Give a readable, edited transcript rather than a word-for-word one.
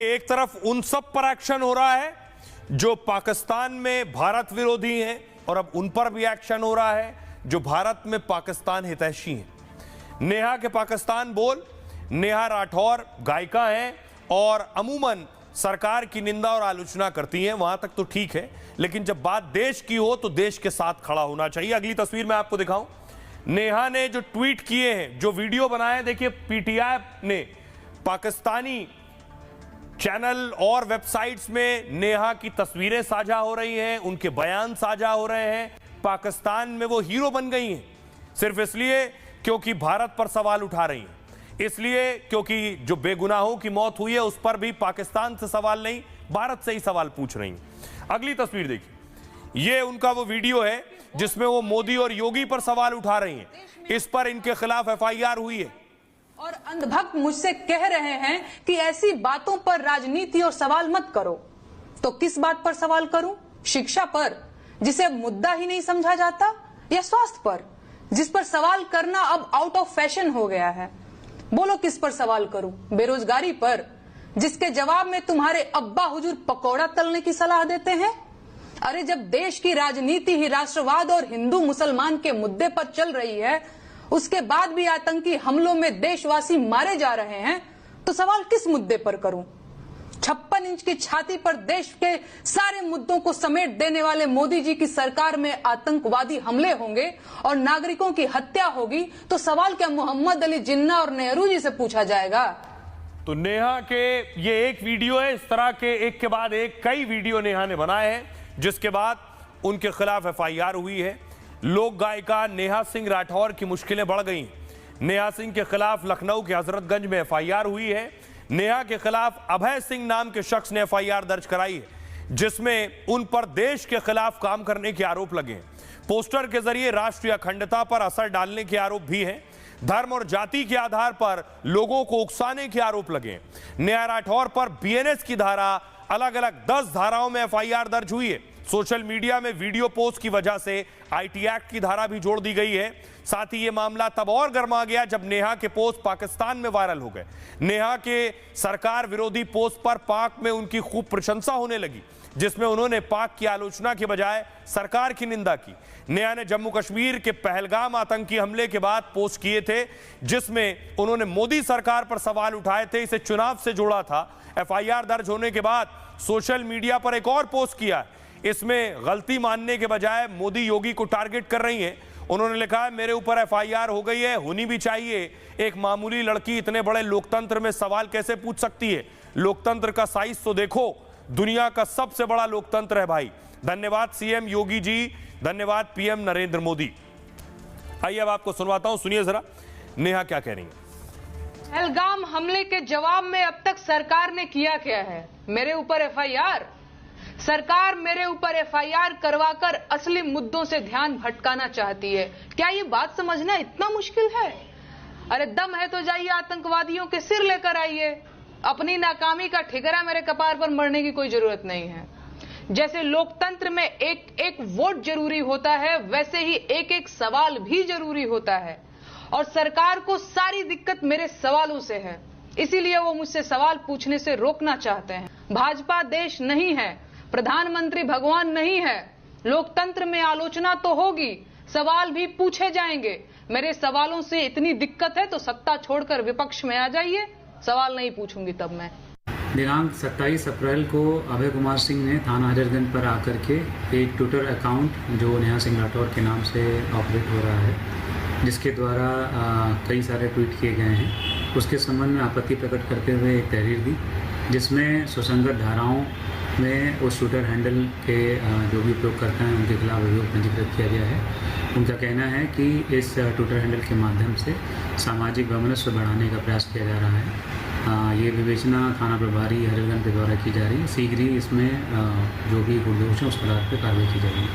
एक तरफ उन सब पर एक्शन हो रहा है जो पाकिस्तान में भारत विरोधी हैं, और अब उन पर भी एक्शन हो रहा है जो भारत में पाकिस्तान हितैषी हैं। नेहा के पाकिस्तान बोल, नेहा राठौर गायिका हैं और अमूमन सरकार की निंदा और आलोचना करती हैं, वहां तक तो ठीक है, लेकिन जब बात देश की हो तो देश के साथ खड़ा होना चाहिए। अगली तस्वीर मैं आपको दिखाऊं, नेहा ने जो ट्वीट किए हैं, जो वीडियो बनाए, देखिए पीटीआई ने पाकिस्तानी चैनल और वेबसाइट्स में नेहा की तस्वीरें साझा हो रही हैं, उनके बयान साझा हो रहे हैं। पाकिस्तान में वो हीरो बन गई हैं सिर्फ इसलिए क्योंकि भारत पर सवाल उठा रही हैं, इसलिए क्योंकि जो बेगुनाहों की मौत हुई है उस पर भी पाकिस्तान से सवाल नहीं, भारत से ही सवाल पूछ रही हैं। अगली तस्वीर देखिए, ये उनका वो वीडियो है जिसमें वो मोदी और योगी पर सवाल उठा रही हैं। इस पर इनके खिलाफ एफआईआर हुई है। और अंधभक्त मुझसे कह रहे हैं कि ऐसी बातों पर राजनीति और सवाल मत करो, तो किस बात पर सवाल करूं? शिक्षा पर, जिसे मुद्दा ही नहीं समझा जाता, या स्वास्थ्य पर, जिस पर सवाल करना अब आउट ऑफ फैशन हो गया है? बोलो किस पर सवाल करूं? बेरोजगारी पर, जिसके जवाब में तुम्हारे अब्बा हुजूर पकौड़ा तलने की सलाह देते हैं? अरे जब देश की राजनीति ही राष्ट्रवाद और हिंदू मुसलमान के मुद्दे पर चल रही है, उसके बाद भी आतंकी हमलों में देशवासी मारे जा रहे हैं, तो सवाल किस मुद्दे पर करूं? 56 इंच की छाती पर देश के सारे मुद्दों को समेट देने वाले मोदी जी की सरकार में आतंकवादी हमले होंगे और नागरिकों की हत्या होगी, तो सवाल क्या मोहम्मद अली जिन्ना और नेहरू जी से पूछा जाएगा? तो नेहा के ये एक वीडियो है, इस तरह के एक के बाद एक कई वीडियो नेहा ने बनाए हैं, जिसके बाद उनके खिलाफ एफआईआर हुई है। लोक गायिका नेहा सिंह राठौर की मुश्किलें बढ़ गई। नेहा सिंह के खिलाफ लखनऊ के हजरतगंज में एफआईआर हुई है। नेहा के खिलाफ अभय सिंह नाम के शख्स ने एफआईआर दर्ज कराई है, जिसमें उन पर देश के खिलाफ काम करने के आरोप लगे हैं। पोस्टर के जरिए राष्ट्रीय अखंडता पर असर डालने के आरोप भी हैं। धर्म और जाति के आधार पर लोगों को उकसाने के आरोप लगे हैं। नेहा राठौर पर बीएनएस की धारा, अलग अलग 10 धाराओं में एफआईआर दर्ज हुई है। सोशल मीडिया में वीडियो पोस्ट की वजह से आईटी एक्ट की धारा भी जोड़ दी गई है। साथ ही ये मामला तब और गर्मा गया जब नेहा के पोस्ट पाकिस्तान में वायरल हो गए। नेहा के सरकार विरोधी पोस्ट पर पाक में उनकी खूब प्रशंसा होने लगी, जिसमें उन्होंने पाक की आलोचना के बजाय सरकार की निंदा की। नेहा ने जम्मू कश्मीर के पहलगाम आतंकी हमले के बाद पोस्ट किए थे, जिसमें उन्होंने मोदी सरकार पर सवाल उठाए थे, इसे चुनाव से जोड़ा था। एफआईआर दर्ज होने के बाद सोशल मीडिया पर एक और पोस्ट किया, इसमें गलती मानने के बजाय मोदी योगी को टारगेट कर रही हैं। उन्होंने लिखा है, मेरे ऊपर एफआईआर हो गई है, होनी भी चाहिए। एक मामूली लड़की इतने बड़े लोकतंत्र में सवाल कैसे पूछ सकती है? लोकतंत्र का साइज तो देखो, दुनिया का सबसे बड़ा लोकतंत्र है भाई। धन्यवाद सीएम योगी जी, धन्यवाद पीएम नरेंद्र मोदी। आइए अब आपको सुनवाता हूं, सुनिए जरा नेहा क्या कह रही है। पहलगाम हमले के जवाब में अब तक सरकार ने किया क्या है? मेरे ऊपर एफआईआर। सरकार मेरे ऊपर एफआईआर करवाकर असली मुद्दों से ध्यान भटकाना चाहती है। क्या ये बात समझना इतना मुश्किल है? अरे दम है तो जाइए आतंकवादियों के सिर लेकर आइए। अपनी नाकामी का ठिकरा मेरे कपार पर मरने की कोई जरूरत नहीं है। जैसे लोकतंत्र में एक एक वोट जरूरी होता है, वैसे ही एक एक सवाल भी जरूरी होता है। और सरकार को सारी दिक्कत मेरे सवालों से है, इसीलिए वो मुझसे सवाल पूछने से रोकना चाहते हैं। भाजपा देश नहीं है, प्रधानमंत्री भगवान नहीं है। लोकतंत्र में आलोचना तो होगी, सवाल भी पूछे जाएंगे। मेरे सवालों से इतनी दिक्कत है तो सत्ता छोड़कर विपक्ष में आ जाइए, सवाल नहीं पूछूंगी तब मैं। दिनांक 27 अप्रैल को अभय कुमार सिंह ने थाना हजरतगंज पर आकर के एक ट्विटर अकाउंट जो नेहा सिंह राठौर के नाम से ऑपरेट हो रहा है, जिसके द्वारा कई सारे ट्वीट किए गए हैं, उसके संबंध में आपत्ति प्रकट करते हुए एक तहरीर दी, जिसमें सुसंगत धाराओं में उस ट्विटर हैंडल के जो भी उपयोग करते हैं उनके खिलाफ अभियोग पंजीकृत किया गया है। उनका कहना है कि इस ट्विटर हैंडल के माध्यम से सामाजिक वैमनस्य बढ़ाने का प्रयास किया जा रहा है। ये विवेचना थाना प्रभारी हजरतगंज के द्वारा की जा रही है। शीघ्र ही इसमें जो भी दोष है उस आधार पर कार्रवाई की जाएगी।